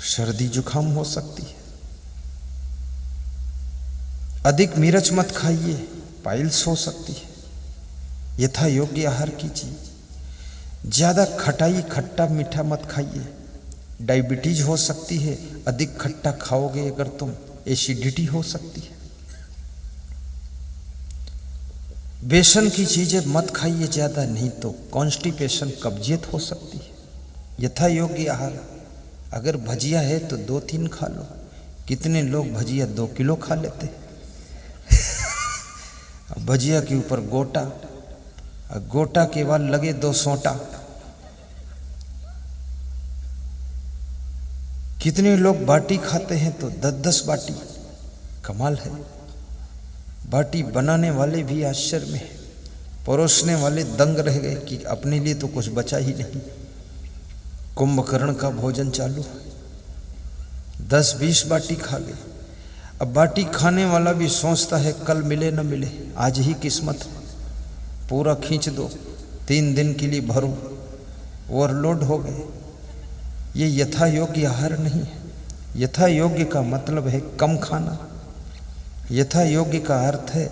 सर्दी जुकाम हो सकती है। अधिक मिर्च मत खाइए, पाइल्स हो सकती है। यथा योग्य आहार कीजिए। ज्यादा खटाई खट्टा मीठा मत खाइए, डायबिटीज हो सकती है। अधिक खट्टा खाओगे अगर तुम, एसिडिटी हो सकती है। बेसन की चीजें मत खाइए ज्यादा, नहीं तो कॉन्स्टिपेशन कब्जियत हो सकती है। यथा योग्य आहार, अगर भजिया है तो 2-3 खा लो। कितने लोग भजिया 2 किलो खा लेते हैं। भजिया के ऊपर गोटा, गोटा के बाद लगे 2 सोटा। कितने लोग बाटी खाते हैं तो 10-10 बाटी। कमाल है। बाटी बनाने वाले भी आश्चर्य में, परोसने वाले दंग रह गए कि अपने लिए तो कुछ बचा ही नहीं। कुंभकर्ण का भोजन चालू, 10-20 बाटी खा गए। अब बाटी खाने वाला भी सोचता है कल मिले न मिले, आज ही किस्मत, पूरा खींच दो, 3 दिन के लिए भरो, ओवरलोड हो गए। ये यथा योग्य आहार नहीं है। यथा योग्य का मतलब है कम खाना। यथा योग्य का अर्थ है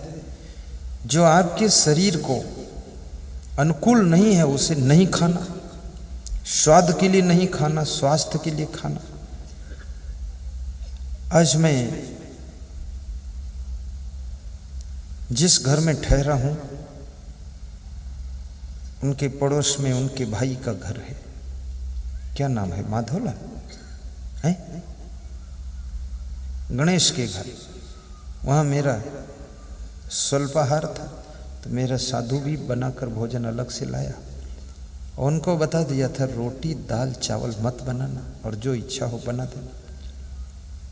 जो आपके शरीर को अनुकूल नहीं है उसे नहीं खाना। स्वाद के लिए नहीं खाना, स्वास्थ्य के लिए खाना। आज मैं जिस घर में ठहरा हूं, उनके पड़ोस में उनके भाई का घर है। क्या नाम है? माधोला है, गणेश के घर। वहाँ मेरा स्वल्पाहार था, तो मेरा साधु भी बनाकर भोजन अलग से लाया। और उनको बता दिया था रोटी दाल चावल मत बनाना, और जो इच्छा हो बना देना।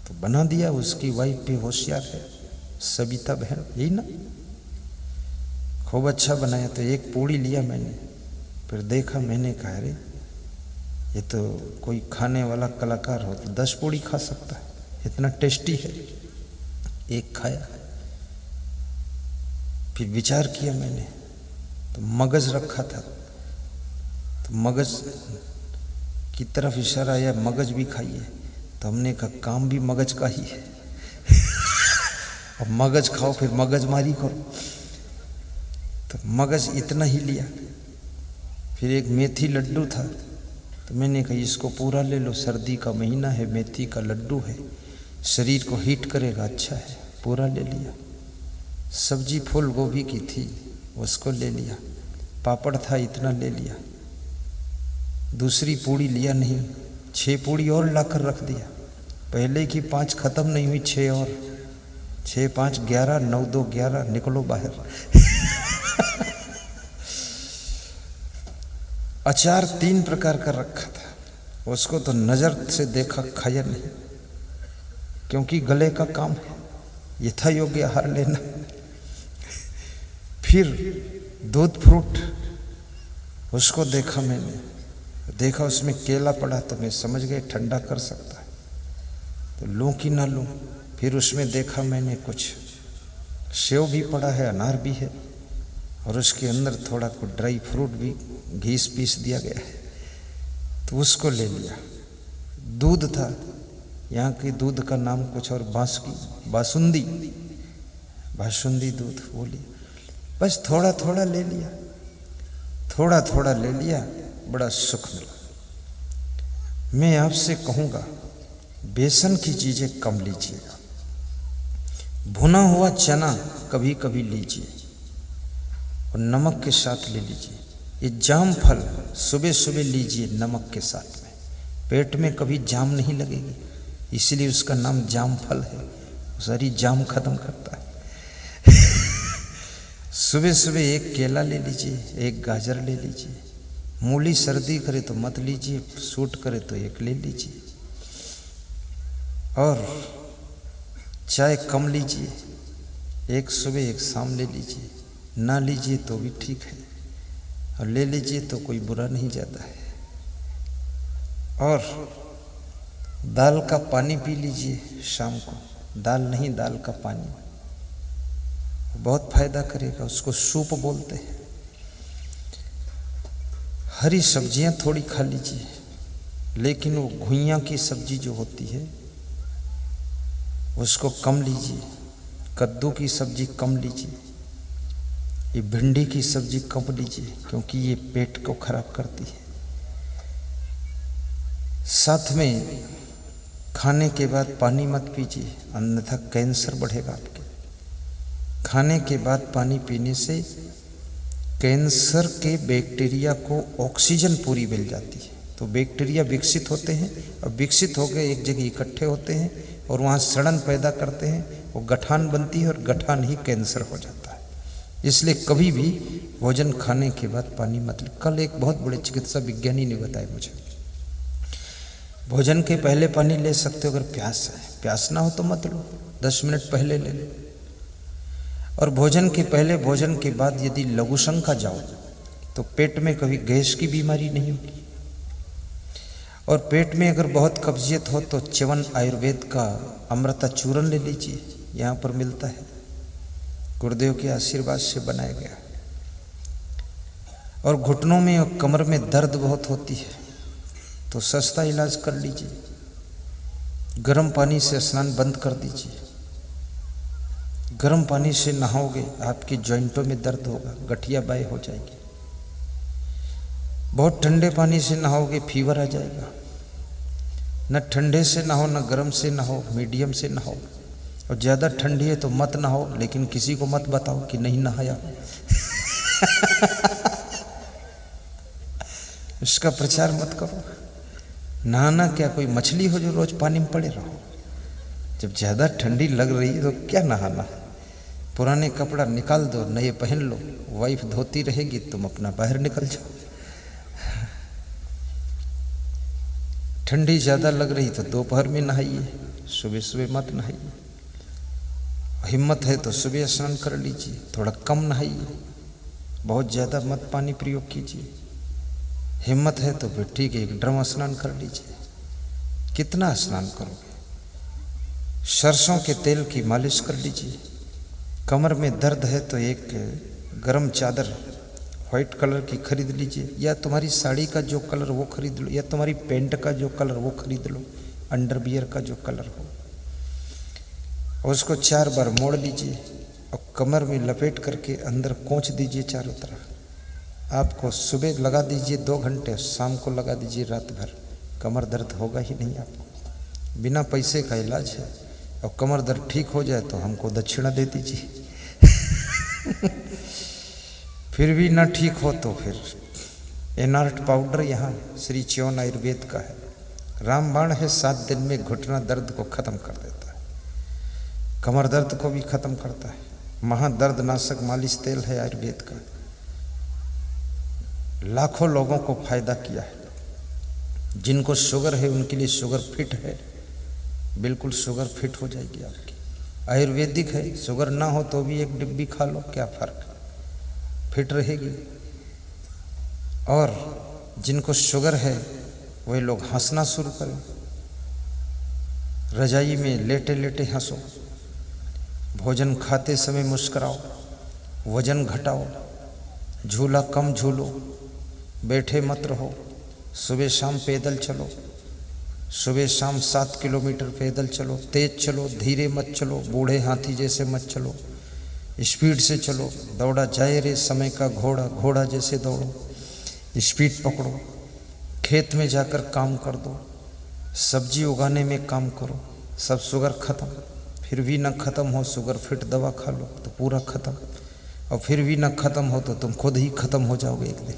तो बना दिया। उसकी वाइफ भी होशियार है, सविता बहन, यही ना, खूब अच्छा बनाया। तो एक पूड़ी लिया मैंने, फिर देखा, मैंने कहा अरे ये तो कोई खाने वाला कलाकार हो तो 10 पूड़ी खा सकता है, इतना टेस्टी है। एक खाया, फिर विचार किया मैंने, तो मगज रखा था, तो मगज की तरफ इशारा आया, मगज भी खाइए। तो हमने कहा काम भी मगज का ही है। और मगज खाओ फिर मगजमारी करो। तो मगज इतना ही लिया। फिर एक मेथी लड्डू था, तो मैंने कहा इसको पूरा ले लो, सर्दी का महीना है, मेथी का लड्डू है, शरीर को हीट करेगा, अच्छा है, पूरा ले लिया। सब्जी फूल गोभी की थी, उसको ले लिया। पापड़ था, इतना ले लिया। दूसरी पूड़ी लिया नहीं, 6 पूड़ी और लाकर रख दिया। पहले की 5 खत्म नहीं हुई, 6 और, 6 5 11, 9 2 11, निकलो बाहर। अचार 3 प्रकार का रखा था, उसको तो नजर से देखा, खाया नहीं, क्योंकि गले का काम है। यथा योग्य आहार लेना। फिर दूध फ्रूट, उसको देखा मैंने, देखा उसमें केला पड़ा, तो मैं समझ गए ठंडा कर सकता है, तो लूं कि ना लूं। फिर उसमें देखा मैंने कुछ सेव भी पड़ा है, अनार भी है, और उसके अंदर थोड़ा कुछ ड्राई फ्रूट भी घीस पीस दिया गया है, तो उसको ले लिया। दूध था, यहाँ के दूध का नाम कुछ और, बासुंदी, बासुंदी दूध, वो लिया। बस थोड़ा थोड़ा ले लिया, थोड़ा थोड़ा ले लिया, बड़ा सुख मिला। मैं आपसे कहूँगा बेसन की चीज़ें कम लीजिएगा। भुना हुआ चना कभी कभी लीजिए, और नमक के साथ ले लीजिए। ये जाम फल सुबह सुबह लीजिए नमक के साथ में, पेट में कभी जाम नहीं लगेगी, इसलिए उसका नाम जाम फल है। सारी जाम खत्म करता है। सुबह सुबह एक केला ले लीजिए, एक गाजर ले लीजिए। मूली सर्दी करे तो मत लीजिए, सूट करे तो एक ले लीजिए। और चाय कम लीजिए, एक सुबह एक शाम ले लीजिए। ना लीजिए तो भी ठीक है, और ले लीजिए तो कोई बुरा नहीं जाता है। और दाल का पानी पी लीजिए शाम को, दाल नहीं दाल का पानी, बहुत फायदा करेगा, उसको सूप बोलते हैं। हरी सब्जियां थोड़ी खा लीजिए, लेकिन वो घुइयाँ की सब्जी जो होती है उसको कम लीजिए, कद्दू की सब्जी कम लीजिए, ये भिंडी की सब्जी कम लीजिए, क्योंकि ये पेट को खराब करती है। साथ में खाने के बाद पानी मत पीजिए, अन्यथा कैंसर बढ़ेगा आपके। खाने के बाद पानी पीने से कैंसर के बैक्टीरिया को ऑक्सीजन पूरी मिल जाती है, तो बैक्टीरिया विकसित होते हैं और विकसित होकर एक जगह इकट्ठे होते हैं और वहाँ सड़न पैदा करते हैं, वो गठान बनती है और गठान ही कैंसर हो जाता है। इसलिए कभी भी भोजन खाने के बाद पानी मत लो। कल एक बहुत बड़े चिकित्सा विज्ञानी ने बताया मुझे, भोजन के पहले पानी ले सकते हो अगर प्यास है, प्यास ना हो तो मत लो, 10 मिनट पहले ले लो। और भोजन के पहले भोजन के बाद यदि लघुशंका जाओ तो पेट में कभी गैस की बीमारी नहीं होगी। और पेट में अगर बहुत कब्जियत हो तो च्यवन आयुर्वेद का अमृता चूर्ण ले लीजिए, यहाँ पर मिलता है, गुरुदेव के आशीर्वाद से बनाया गया। और घुटनों में और कमर में दर्द बहुत होती है तो सस्ता इलाज कर लीजिए, गर्म पानी से स्नान बंद कर दीजिए। गर्म पानी से नहाओगे आपकी जॉइंटों में दर्द होगा, गठिया बाय हो जाएगी। बहुत ठंडे पानी से नहाओगे फीवर आ जाएगा। न ठंडे से नहाओ न गर्म से नहाओ, मीडियम से नहाओ। और ज़्यादा ठंडी है तो मत नहाओ, लेकिन किसी को मत बताओ कि नहीं नहाया। इसका प्रचार मत करो। नहाना क्या कोई मछली हो जो रोज पानी में पड़े रहो? जब ज़्यादा ठंडी लग रही है तो क्या नहाना? पुराने कपड़ा निकाल दो, नए पहन लो, वाइफ धोती रहेगी, तुम अपना बाहर निकल जाओ। ठंडी ज़्यादा लग रही तो दोपहर में नहाइए, सुबह सुबह मत नहाइए। हिम्मत है तो सुबह स्नान कर लीजिए, थोड़ा कम नहाइए, बहुत ज़्यादा मत पानी प्रयोग कीजिए। हिम्मत है तो फिर ठीक है, 1 ड्रम स्नान कर लीजिए। कितना स्नान करोगे? सरसों के तेल की मालिश कर लीजिए। कमर में दर्द है तो एक गरम चादर व्हाइट कलर की खरीद लीजिए, या तुम्हारी साड़ी का जो कलर वो खरीद लो, या तुम्हारी पैंट का जो कलर वो खरीद लो, अंडरवियर का जो कलर हो, और उसको 4 बार मोड़ लीजिए और कमर में लपेट करके अंदर कोंच दीजिए चारों तरफ। आपको सुबह लगा दीजिए 2 घंटे, शाम को लगा दीजिए रात भर, कमर दर्द होगा ही नहीं आपको। बिना पैसे का इलाज है। और कमर दर्द ठीक हो जाए तो हमको दक्षिणा दे दीजिए। फिर भी ना ठीक हो तो फिर एनार्ट पाउडर यहाँ श्री च्यवन आयुर्वेद का है, रामबाण है, 7 दिन में घुटना दर्द को खत्म कर देता है, कमर दर्द को भी खत्म करता है। महादर्द नाशक मालिश तेल है आयुर्वेद का, लाखों लोगों को फायदा किया है। जिनको शुगर है उनके लिए शुगर फिट है, बिल्कुल शुगर फिट हो जाएगी आपकी। आयुर्वेदिक है, शुगर ना हो तो भी 1 डिब्बी खा लो, क्या फ़र्क, फिट रहेगी। और जिनको शुगर है वही लोग हंसना शुरू करें, रजाई में लेटे लेटे हंसो, भोजन खाते समय मुस्कुराओ, वजन घटाओ, झूला कम झूलो, बैठे मत रहो, सुबह शाम पैदल चलो, सुबह शाम 7 किलोमीटर पैदल चलो, तेज चलो, धीरे मत चलो, बूढ़े हाथी जैसे मत चलो, स्पीड से चलो। दौड़ा जाए रे समय का घोड़ा, घोड़ा जैसे दौड़ो, स्पीड पकड़ो, खेत में जाकर काम कर दो, सब्जी उगाने में काम करो, सब शुगर खत्म। फिर भी न खत्म हो, शुगर फिट दवा खा लो तो पूरा खत्म। और फिर भी न खत्म हो तो तुम खुद ही खत्म हो जाओगे एक दिन।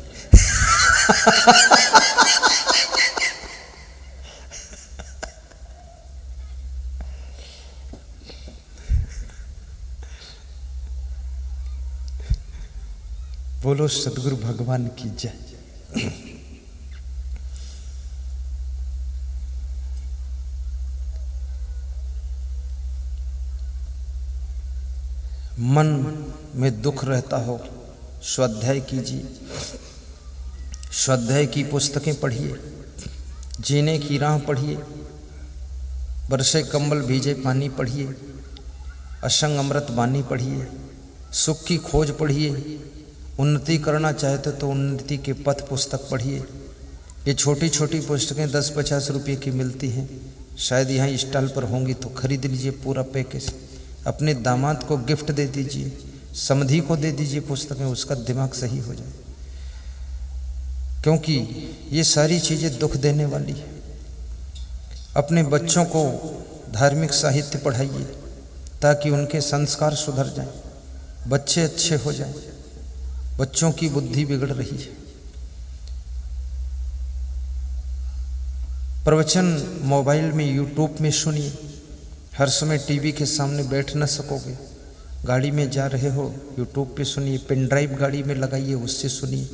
बोलो सदगुरु भगवान की जय। मन में दुख रहता हो, स्वाध्याय कीजिए, स्वाध्याय की पुस्तकें पढ़िए, जीने की राह पढ़िए, बरसे कंबल भीजे पानी पढ़िए, असंग अमृत बानी पढ़िए, सुख की खोज पढ़िए, उन्नति करना चाहते तो उन्नति के पथ पुस्तक पढ़िए, ये छोटी छोटी पुस्तकें 10-50 रुपये की मिलती हैं, शायद यहाँ स्टॉल पर होंगी तो खरीद लीजिए पूरा पैकेज। अपने दामाद को गिफ्ट दे दीजिए, समधी को दे दीजिए पुस्तकें, उसका दिमाग सही हो जाए। क्योंकि ये सारी चीज़ें दुख देने वाली है। अपने बच्चों को धार्मिक साहित्य पढ़ाइए ताकि उनके संस्कार सुधर जाएं, बच्चे अच्छे हो जाएं। बच्चों की बुद्धि बिगड़ रही है। प्रवचन मोबाइल में यूट्यूब में सुनिए, हर समय टीवी के सामने बैठ न सकोगे। गाड़ी में जा रहे हो यूट्यूब पे सुनिए, पेन ड्राइव गाड़ी में लगाइए उससे सुनिए।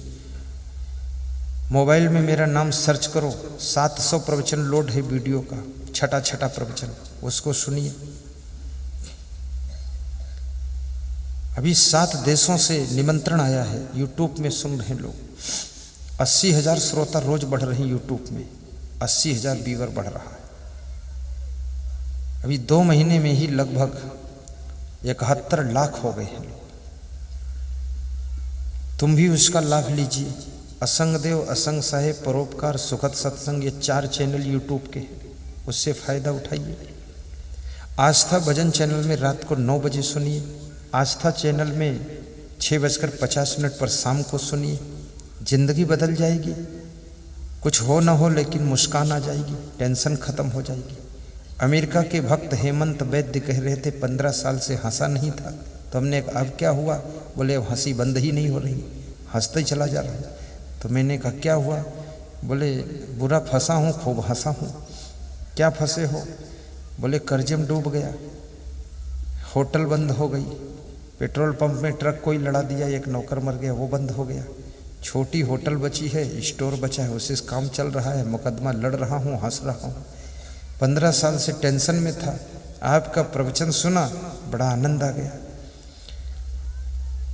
मोबाइल में मेरा नाम सर्च करो, 700 प्रवचन लोड है वीडियो का, छठा छठा प्रवचन, उसको सुनिए। अभी 7 देशों से निमंत्रण आया है, यूट्यूब में सुन रहे लोग। 80,000 श्रोता रोज बढ़ रहे हैं यूट्यूब में, 80,000 व्यूअर बढ़ रहा है। अभी 2 महीने में ही लगभग 71 लाख हो गए हैं लोग। तुम भी उसका लाभ लीजिए। असंग देव, असंग साहेब, परोपकार, सुखद सत्संग, ये 4 चैनल यूट्यूब के, उससे फायदा उठाइए। आस्था भजन चैनल में रात को 9 बजे सुनिए। आस्था चैनल में 6:50 पर शाम को सुनिए। जिंदगी बदल जाएगी। कुछ हो ना हो लेकिन मुस्कान आ जाएगी, टेंशन खत्म हो जाएगी। अमेरिका के भक्त हेमंत वैद्य कह रहे थे 15 साल से हंसा नहीं था। तो हमने कहा अब क्या हुआ? बोले अब हंसी बंद ही नहीं हो रही, हंसते ही चला जा रहा है। तो मैंने कहा क्या हुआ? बोले बुरा फंसा हूँ, खूब हंसा हूँ। क्या फंसे हो? बोले कर्जे में डूब गया, होटल बंद हो गई, पेट्रोल पंप में ट्रक कोई लड़ा दिया, एक नौकर मर गया, वो बंद हो गया। छोटी होटल बची है, स्टोर बचा है, उससे काम चल रहा है, मुकदमा लड़ रहा हूँ, हंस रहा हूँ। 15 साल से टेंशन में था, आपका प्रवचन सुना, बड़ा आनंद आ गया।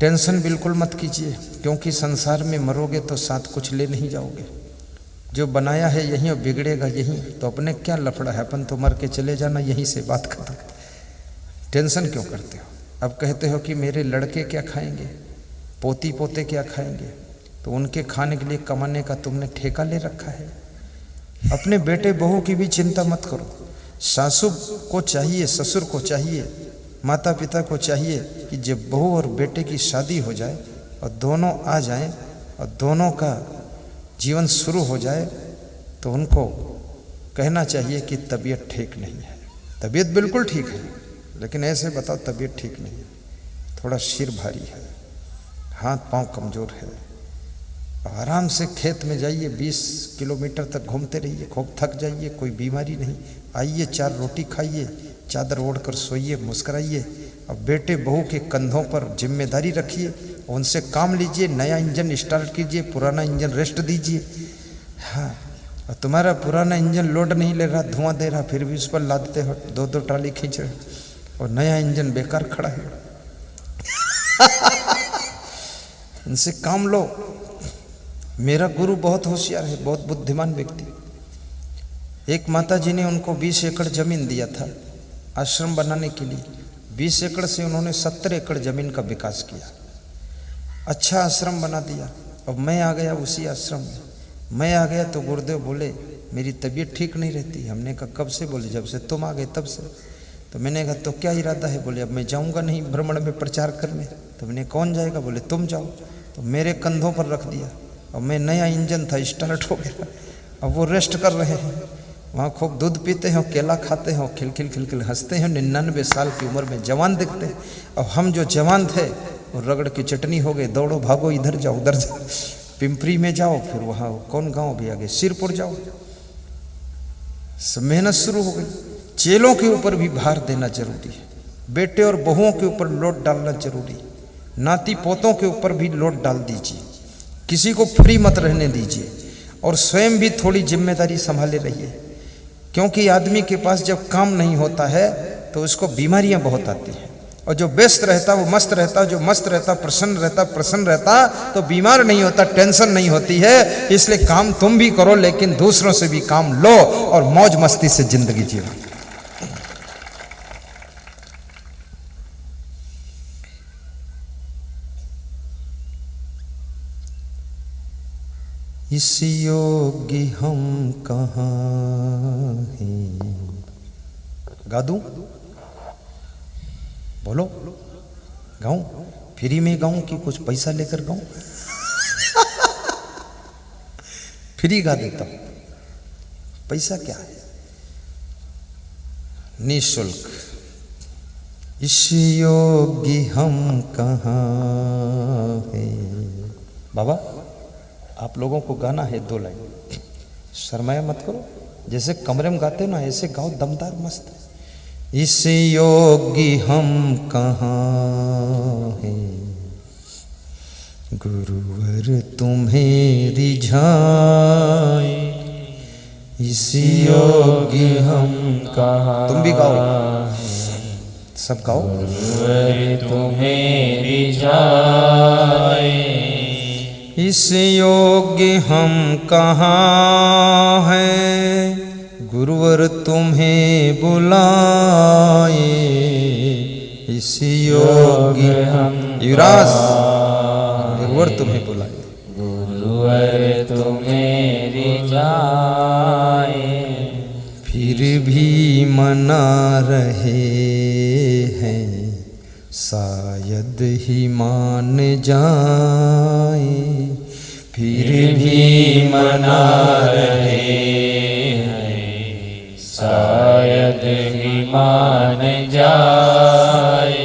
टेंशन बिल्कुल मत कीजिए, क्योंकि संसार में मरोगे तो साथ कुछ ले नहीं जाओगे। जो बनाया है यहीं और बिगड़ेगा यहीं, तो अपने क्या लफड़ा है, अपन तो मर के चले जाना, यहीं से बात खत्म। टेंशन क्यों करते हो? अब कहते हो कि मेरे लड़के क्या खाएंगे, पोती पोते क्या खाएंगे, तो उनके खाने के लिए कमाने का तुमने ठेका ले रखा है। अपने बेटे बहू की भी चिंता मत करो। सासू को चाहिए, ससुर को चाहिए, माता पिता को चाहिए कि जब बहू और बेटे की शादी हो जाए और दोनों आ जाएं और दोनों का जीवन शुरू हो जाए, तो उनको कहना चाहिए कि तबीयत ठीक नहीं है। तबीयत बिल्कुल ठीक है, लेकिन ऐसे बताओ तबीयत ठीक नहीं है, थोड़ा सिर भारी है, हाथ पांव कमज़ोर है। आराम से खेत में जाइए, 20 किलोमीटर तक घूमते रहिए, खूब थक जाइए, कोई बीमारी नहीं। आइए 4 रोटी खाइए, चादर ओढ़कर सोइए, मुस्कराइए। अब बेटे बहू के कंधों पर जिम्मेदारी रखिए, उनसे काम लीजिए, नया इंजन स्टार्ट कीजिए, पुराना इंजन रेस्ट दीजिए। हाँ, और तुम्हारा पुराना इंजन लोड नहीं ले रहा, धुआं दे रहा, फिर भी उस पर लादते हो, 2-2 ट्राली खींच रहे, और नया इंजन बेकार खड़ा है। इनसे काम लो। मेरा गुरु बहुत होशियार है, बहुत बुद्धिमान व्यक्ति। एक माता जी ने उनको 20 एकड़ जमीन दिया था आश्रम बनाने के लिए। 20 एकड़ से उन्होंने 70 एकड़ जमीन का विकास किया, अच्छा आश्रम बना दिया। अब मैं आ गया उसी आश्रम में। मैं आ गया तो गुरुदेव बोले मेरी तबीयत ठीक नहीं रहती। हमने कहा कब से? बोले जब से तुम आ गए तब से। तो मैंने कहा तो क्या इरादा है? बोले अब मैं जाऊंगा नहीं भ्रमण में प्रचार करने। तो मैंने कौन जाएगा? बोले तुम जाओ। तो मेरे कंधों पर रख दिया, और मैं नया इंजन था, स्टार्ट हो गया। अब वो रेस्ट कर रहे हैं, वहाँ खूब दूध पीते हैं, केला खाते हैं, खिलखिल खिलखिल हंसते हैं, 99 साल की उम्र में जवान दिखते हैं। और हम जो जवान थे वो रगड़ की चटनी हो गए। दौड़ो भागो, इधर जाओ उधर जाओ, पिंपरी में जाओ, फिर वहाँ कौन गांव भी आगे सिरपुर जाओ। सब मेहनत शुरू हो गई। चेलों के ऊपर भी भार देना जरूरी है, बेटे और बहुओं के ऊपर लोड डालना जरूरी, नाती पोतों के ऊपर भी लोड डाल दीजिए, किसी को फ्री मत रहने दीजिए, और स्वयं भी थोड़ी जिम्मेदारी संभाले रहिए। क्योंकि आदमी के पास जब काम नहीं होता है तो उसको बीमारियां बहुत आती हैं, और जो व्यस्त रहता वो मस्त रहता, जो मस्त रहता प्रसन्न रहता तो बीमार नहीं होता, टेंशन नहीं होती है। इसलिए काम तुम भी करो, लेकिन दूसरों से भी काम लो और मौज मस्ती से जिंदगी जियो। इस योग्य हम कहाँ हैं। गा दूं? बोलो, गाऊं? फ्री में गाऊं कि कुछ पैसा लेकर गाऊं? फ्री गा देता हूं, पैसा क्या है, निःशुल्क। इस योग्य हम कहाँ हैं। बाबा आप लोगों को गाना है 2 लाइन, शर्माया मत करो, जैसे कमरे में गाते हो ना ऐसे गाओ, दमदार मस्त। इस योग्य हम कहाँ हैं, गुरुवर तुम्हें रिझाए। इस योग्य हम कहाँ, तुम भी गाओ, सब गाओ। गुरुवर तुम्हें रिझाए। इस योग्य हम कहाँ हैं, गुरुवर तुम्हें बुलाए। इस योग्य हम युवराज, गुरुवर तुम्हें बुलाए। गुरुवर तुम्हें रिझाए। फिर भी मना रहे हैं, शायद ही मान जाए। फिर भी मना रहे हैं, शायद ही मान जाए।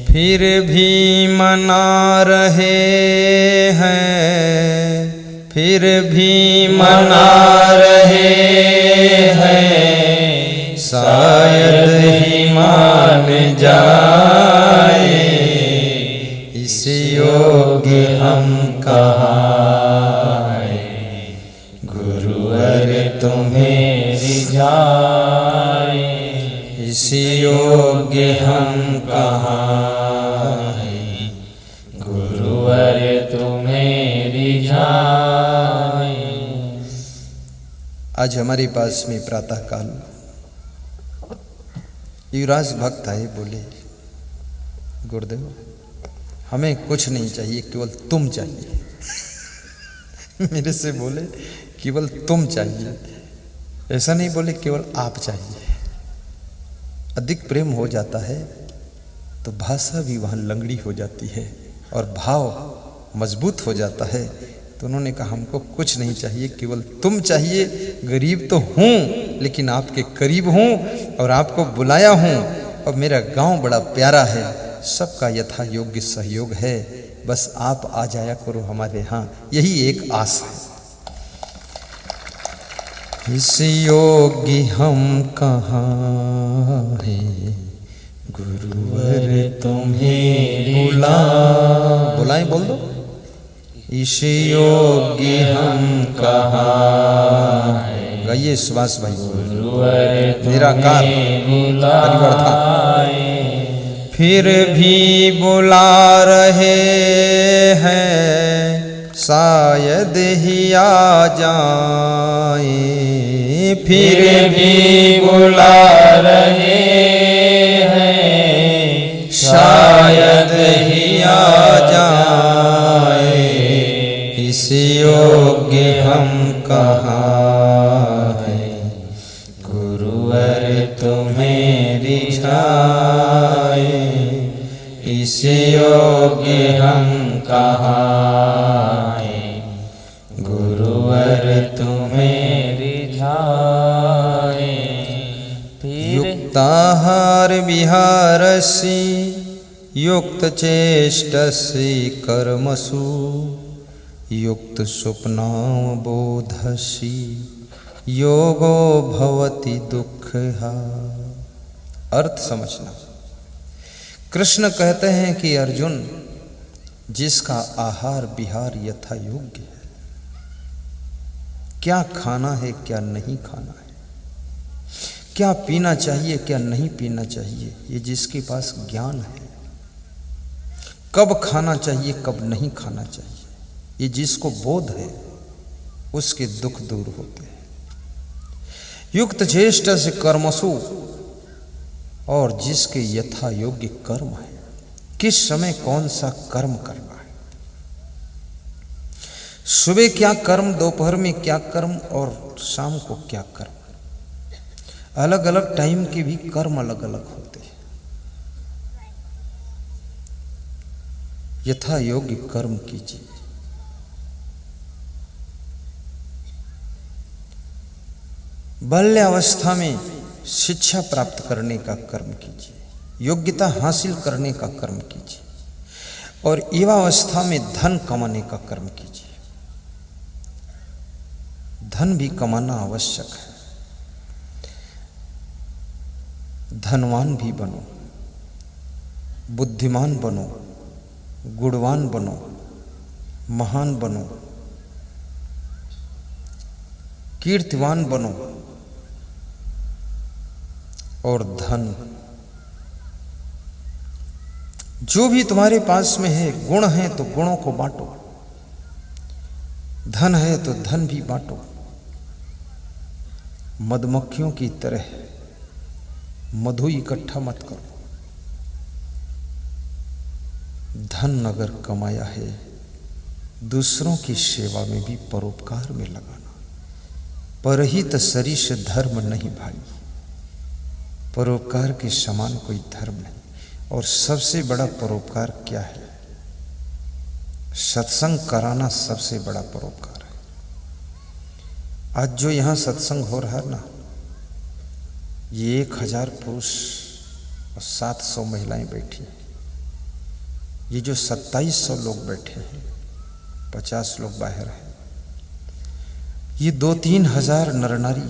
फिर भी मना रहे हैं, फिर भी मना रहे हैं, शायद ही मान जाए। इस योग्य हम कहाँ हैं, गुरुवर तुम्हें रिझाए। इस योग्य हम कहाँ हैं, गुरुवर तुम्हें रिझाए। आज हमारे पास में प्रातः काल युवराज भक्त आए, बोले गुरुदेव हमें कुछ नहीं चाहिए, केवल तुम चाहिए। मेरे से बोले केवल तुम चाहिए, ऐसा नहीं बोले केवल आप चाहिए। अधिक प्रेम हो जाता है तो भाषा भी वहाँ लंगड़ी हो जाती है और भाव मजबूत हो जाता है। तो उन्होंने कहा हमको कुछ नहीं चाहिए, केवल तुम चाहिए। गरीब तो हूँ लेकिन आपके करीब हूँ और आपको बुलाया हूँ। और मेरा गांव बड़ा प्यारा है, सबका यथा योग्य सहयोग है, बस आप आ जाया करो हमारे यहाँ, यही एक आस है। इस योग्य हम कहाँ हैं, गुरुवर तुम्हें बुलाएं, बोल दो। इस योग्य हम कहाँ हैं, गाइए सुभाष भाई। गुरुवर निराकार परिवार था, फिर भी बुला रहे हैं, शायद ही आ जाए। फिर भी बुला रहे हैं, शायद ही आ जाए। इस योग्य हम कहाँ हैं, गुरुवर तुम्हें रिझाए। इस योग्य हम कहाँ हैं, गुरुवर तुम्हें रिझाए। युक्ताहार विहारसि युक्त चेष्टसि कर्मसु युक्त स्वप्नां बोधसि योगो भवति दुःखहा। अर्थ समझना। कृष्ण कहते हैं कि अर्जुन, जिसका आहार विहार यथा योग्य है, क्या खाना है क्या नहीं खाना है, क्या पीना चाहिए क्या नहीं पीना चाहिए, ये जिसके पास ज्ञान है, कब खाना चाहिए कब नहीं खाना चाहिए, ये जिसको बोध है, उसके दुख दूर होते हैं। युक्त चेष्ट से कर्मसु, और जिसके यथा योग्य कर्म है, किस समय कौन सा कर्म करना है। सुबह क्या कर्म, दोपहर में क्या कर्म और शाम को क्या कर्म। अलग अलग टाइम के भी कर्म अलग अलग होते हैं। यथा योग्य कर्म कीजिए। बाल्यावस्था में शिक्षा प्राप्त करने का कर्म कीजिए, योग्यता हासिल करने का कर्म कीजिए, और युवावस्था में धन कमाने का कर्म कीजिए। धन भी कमाना आवश्यक है। धनवान भी बनो, बुद्धिमान बनो, गुणवान बनो, महान बनो, कीर्तिवान बनो, और धन जो भी तुम्हारे पास में है, गुण है तो गुणों को बांटो, धन है तो धन भी बांटो। मधुमक्खियों की तरह मधु इकट्ठा मत करो। धन अगर कमाया है, दूसरों की सेवा में भी परोपकार में लगाना। परहित सरिष धर्म नहीं भाई, परोपकार के समान कोई धर्म नहीं। और सबसे बड़ा परोपकार क्या है? सत्संग कराना सबसे बड़ा परोपकार है। आज जो यहाँ सत्संग हो रहा है ना, ये 1000 पुरुष और 700 महिलाएं बैठी हैं। ये जो 2700 लोग बैठे हैं, 50 लोग बाहर हैं, ये 2-3 हजार नर नारी,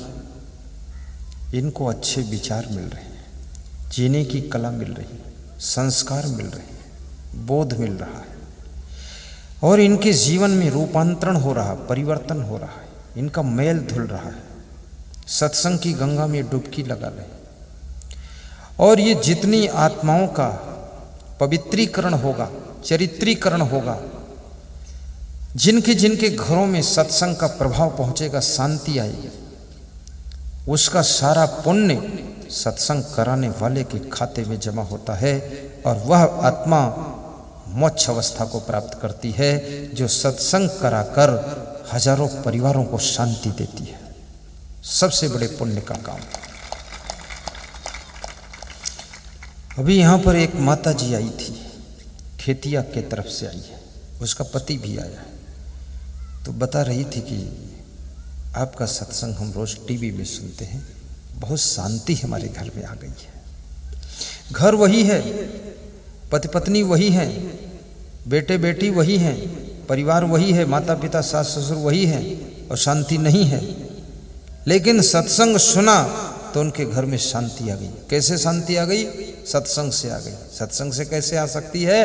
इनको अच्छे विचार मिल रहे हैं, जीने की कला मिल रही है, संस्कार मिल रहे हैं, बोध मिल रहा है, और इनके जीवन में रूपांतरण हो रहा, परिवर्तन हो रहा है, इनका मैल धुल रहा है। सत्संग की गंगा में डुबकी लगा रहे हैं। और ये जितनी आत्माओं का पवित्रीकरण होगा, चरित्रीकरण होगा, जिनके जिनके घरों में सत्संग का प्रभाव पहुंचेगा, शांति आएगी, उसका सारा पुण्य सत्संग कराने वाले के खाते में जमा होता है, और वह आत्मा मोक्ष अवस्था को प्राप्त करती है, जो सत्संग कराकर हजारों परिवारों को शांति देती है। सबसे बड़े पुण्य का काम। अभी यहाँ पर एक माता जी आई थी, खेतिया के तरफ से आई है, उसका पति भी आया है। तो बता रही थी कि आपका सत्संग हम रोज टीवी में सुनते हैं, बहुत शांति हमारे घर में आ गई है। घर वही है, पति पत्नी वही हैं, बेटे बेटी वही हैं, परिवार वही है, माता पिता सास ससुर वही हैं, और शांति नहीं है। लेकिन सत्संग सुना तो उनके घर में शांति आ गई। कैसे शांति आ गई? सत्संग से आ गई। सत्संग से कैसे आ सकती है?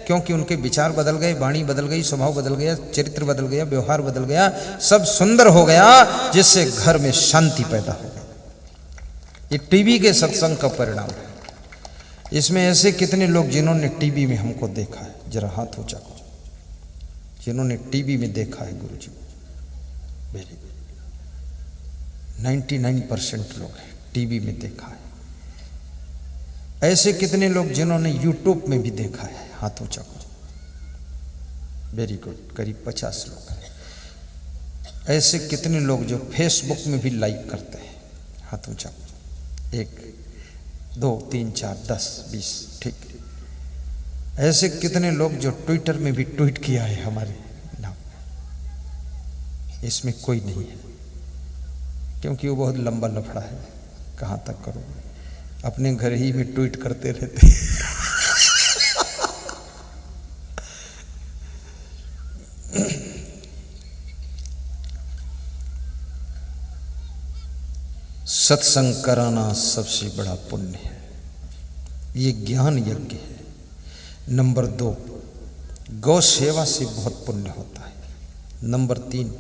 क्योंकि उनके विचार बदल गए, वाणी बदल गई, स्वभाव बदल गया, चरित्र बदल गया, व्यवहार बदल गया, सब सुंदर हो गया, जिससे घर में शांति पैदा हो गई। ये टीवी के सत्संग का परिणाम है। इसमें ऐसे कितने लोग जिन्होंने टीवी में हमको देखा है, जरा हाथ ऊंचा करो, जिन्होंने टीवी में देखा है गुरु जी। Very good. 99% लोग हैं टीवी में देखा है। ऐसे कितने लोग जिन्होंने यूट्यूब में भी देखा है, हाथ ऊंचा करो। Very good. करीब 50 लोग हैं। ऐसे कितने लोग जो फेसबुक में भी लाइक करते हैं, हाथ ऊंचा करो। 1 2 3 4 10 20, ठीक। ऐसे कितने लोग जो ट्विटर में भी ट्वीट किया है हमारे नाम। इसमें कोई नहीं है, क्योंकि वो बहुत लंबा लफड़ा है, कहाँ तक करोगे, अपने घर ही में ट्वीट करते रहते। सत्संग कराना सबसे बड़ा पुण्य है, ये ज्ञान यज्ञ है। नंबर 2, गौ सेवा से बहुत पुण्य होता है। नंबर 3,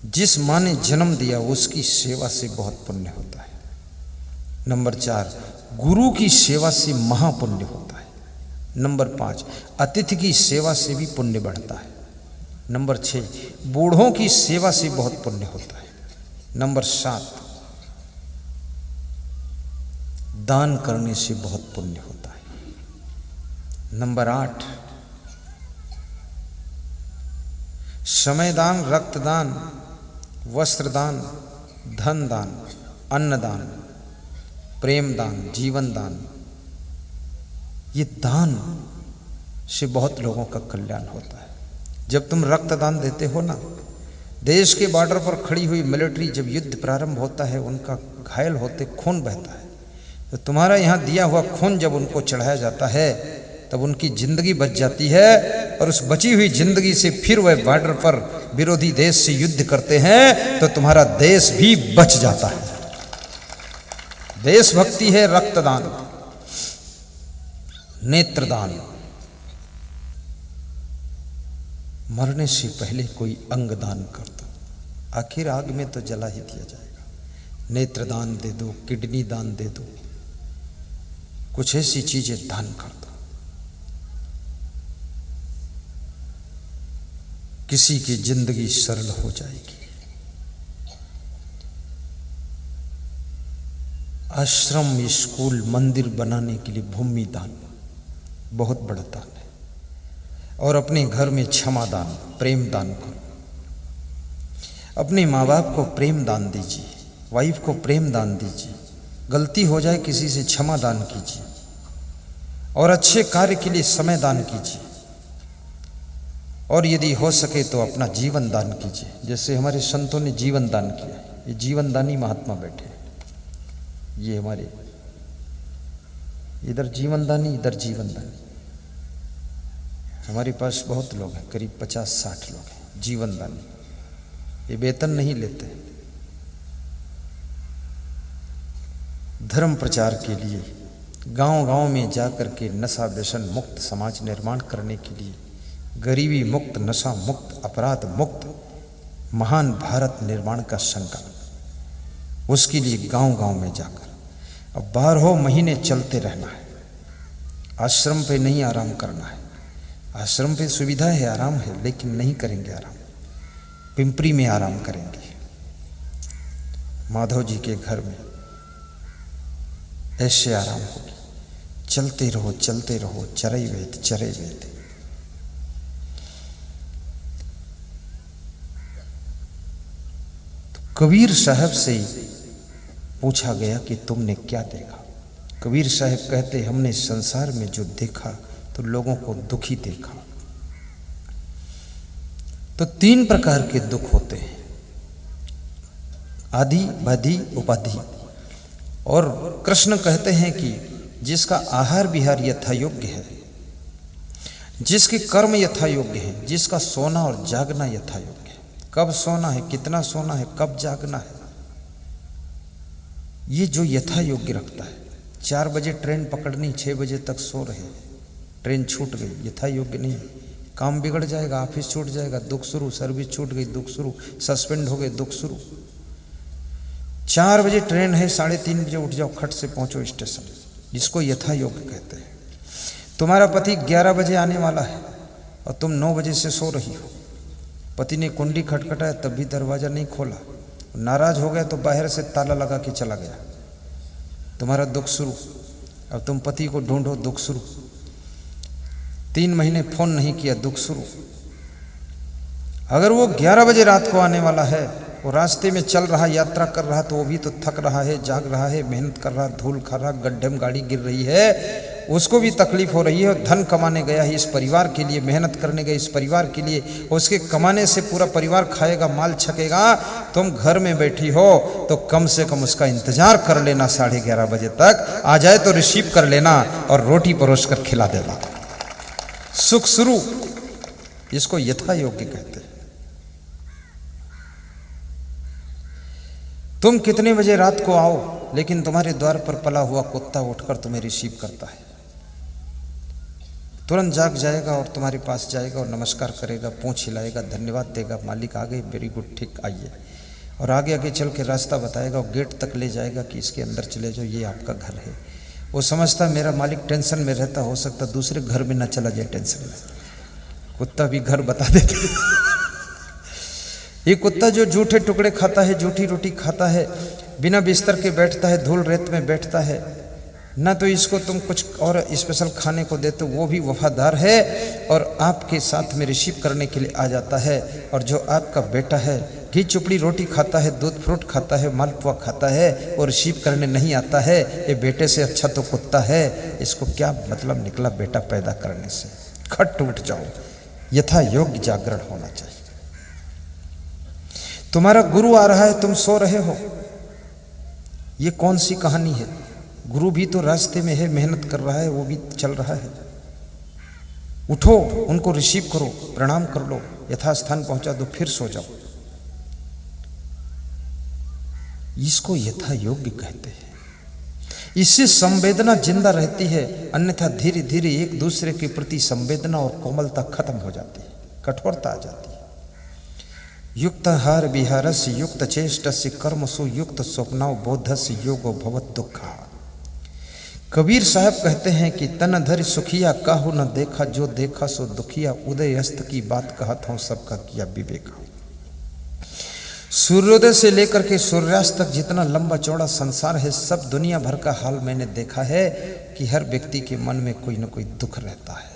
जिस माँ ने जन्म दिया उसकी सेवा से बहुत पुण्य होता है। नंबर 4, गुरु की सेवा से महापुण्य होता है। नंबर 5, अतिथि की सेवा से भी पुण्य बढ़ता है। नंबर 6, बूढ़ों की सेवा से बहुत पुण्य होता है। नंबर 7, दान करने से बहुत पुण्य होता है। नंबर 8, समयदान, रक्तदान, वस्त्रदान, धन दान, अन्नदान, प्रेम दान, जीवन दान, ये दान से बहुत लोगों का कल्याण होता है। जब तुम रक्तदान देते हो ना, देश के बॉर्डर पर खड़ी हुई मिलिट्री जब युद्ध प्रारंभ होता है, उनका घायल होते खून बहता है, तो तुम्हारा यहाँ दिया हुआ खून जब उनको चढ़ाया जाता है तब उनकी जिंदगी बच जाती है, और उस बची हुई जिंदगी से फिर वह बॉर्डर पर विरोधी देश से युद्ध करते हैं तो तुम्हारा देश भी बच जाता है। देशभक्ति है रक्तदान, नेत्रदान। मरने से पहले कोई अंग दान कर दो, आखिर आग में तो जला ही दिया जाएगा। नेत्रदान दे दो, किडनी दान दे दो, कुछ ऐसी चीजें दान कर दो, किसी की जिंदगी सरल हो जाएगी। आश्रम, स्कूल, मंदिर बनाने के लिए भूमि दान बहुत बड़ा दान है। और अपने घर में क्षमा दान, प्रेम दान करो। अपने माँ बाप को प्रेम दान दीजिए, वाइफ को प्रेम दान दीजिए। गलती हो जाए किसी से क्षमा दान कीजिए, और अच्छे कार्य के लिए समय दान कीजिए, और यदि हो सके तो अपना जीवन दान कीजिए। जैसे हमारे संतों ने जीवन दान किया, ये जीवनदानी महात्मा बैठे, ये हमारे इधर जीवनदानी, इधर जीवनदानी। हमारे पास बहुत लोग हैं, करीब 50-60 लोग हैं जीवनदानी। ये वेतन नहीं लेते, धर्म प्रचार के लिए गांव-गांव में जाकर के नशा व्यसन मुक्त समाज निर्माण करने के लिए, गरीबी मुक्त, नशा मुक्त, अपराध मुक्त महान भारत निर्माण का संकल्प, उसके लिए गांव-गांव में जाकर अब 12 महीने चलते रहना है। आश्रम पे नहीं आराम करना है। आश्रम पे सुविधा है, आराम है, लेकिन नहीं करेंगे आराम। पिंपरी में आराम करेंगे, माधव जी के घर में ऐसे आराम होगी। चलते रहो, चलते रहो, चरे वेद, चरे वेद। तो कबीर साहब से पूछा गया कि तुमने क्या देखा। कबीर साहब कहते, हमने संसार में जो देखा तो लोगों को दुखी देखा। तो 3 प्रकार के दुख होते हैं, आदि, बाधि, उपाधि। और कृष्ण कहते हैं कि जिसका आहार विहार यथा योग्य है, जिसके कर्म यथा योग्य है, जिसका सोना और जागना यथा योग्य है, कब सोना है, कितना सोना है, कब जागना है, ये जो यथा योग्य रखता है। 4 बजे ट्रेन पकड़नी, 6 बजे तक सो रहे, ट्रेन छूट गई, यथा योग्य नहीं। काम बिगड़ जाएगा, ऑफिस छूट जाएगा, दुख शुरू। सर्विस छूट गई, दुख शुरू। सस्पेंड हो गए, दुख शुरू। 4 बजे ट्रेन है, 3:30 बजे उठ जाओ, खट से पहुंचो स्टेशन, जिसको यथा योग्य कहते हैं। तुम्हारा पति 11 बजे आने वाला है और तुम 9 बजे से सो रही हो। पति ने कुंडी खटखटाया तब भी दरवाजा नहीं खोला, नाराज हो गया तो बाहर से ताला लगा के चला गया, तुम्हारा दुख शुरू। अब तुम पति को ढूंढो, दुख शुरू। 3 महीने फोन नहीं किया, दुख शुरू। अगर वो 11 बजे रात को आने वाला है, वो रास्ते में चल रहा, यात्रा कर रहा, तो वो भी तो थक रहा है, जाग रहा है, मेहनत कर रहा, धूल खा रहा, गड्ढे में गाड़ी गिर रही है, उसको भी तकलीफ हो रही है। धन कमाने गया है इस परिवार के लिए, मेहनत करने गया इस परिवार के लिए, उसके कमाने से पूरा परिवार खाएगा, माल छकेगा। तुम घर में बैठी हो तो कम से कम उसका इंतजार कर लेना, 11:30 बजे तक आ जाए तो रिसीव कर लेना और रोटी परोस कर खिला देना। सुख शुरू, इसको यथा योग्य कहते हैं। तुम कितने बजे रात को आओ, लेकिन तुम्हारे द्वार पर पला हुआ कुत्ता उठकर तुम्हें रिसीव करता है, तुरंत जाग जाएगा और तुम्हारे पास जाएगा और नमस्कार करेगा, पूंछ हिलाएगा, धन्यवाद देगा, मालिक आ गए, वेरी गुड, ठीक, आइए। और आगे आगे चल के रास्ता बताएगा और गेट तक ले जाएगा कि इसके अंदर चले जाओ, ये आपका घर है। वो समझता मेरा मालिक टेंशन में रहता, हो सकता दूसरे घर में ना चला जाए टेंशन में। कुत्ता भी घर बता देता। ये कुत्ता जो झूठे टुकड़े खाता है, झूठी रोटी खाता है, बिना बिस्तर के बैठता है, धूल रेत में बैठता है, ना तो इसको तुम कुछ और स्पेशल खाने को देते, वो भी वफादार है और आपके साथ में रिसीव करने के लिए आ जाता है। और जो आपका बेटा है घी चुपड़ी रोटी खाता है, दूध फ्रूट खाता है, मालपुआ खाता है और रिसीव करने नहीं आता है, ये बेटे से अच्छा तो कुत्ता है। इसको क्या मतलब निकला बेटा पैदा करने से? खट उठ जाओ, यथा योग्य जागरण होना चाहिए। तुम्हारा गुरु आ रहा है, तुम सो रहे हो, ये कौन सी कहानी है? गुरु भी तो रास्ते में है, मेहनत कर रहा है, वो भी चल रहा है। उठो, उनको रिसीव करो, प्रणाम कर लो, यथास्थान पहुंचा दो, फिर सो जाओ। इसको यथा योग्य कहते हैं। इससे संवेदना जिंदा रहती है, अन्यथा धीरे धीरे एक दूसरे के प्रति संवेदना और कोमलता खत्म हो जाती है, कठोरता आ जाती है। युक्त हार विहारस्य युक्त चेष्टस्य कर्मसु युक्त स्वप्नाव बोधस्य योगो भवत दुखा। कबीर साहब कहते हैं कि तन धरि सुखिया काहू न देखा, जो देखा सो दुखिया, उदय अस्त की बात कहत हूं सबका किया विवेका। सूर्योदय से लेकर के सूर्यास्त तक जितना लंबा चौड़ा संसार है, सब दुनिया भर का हाल मैंने देखा है कि हर व्यक्ति के मन में कोई न कोई दुख रहता है।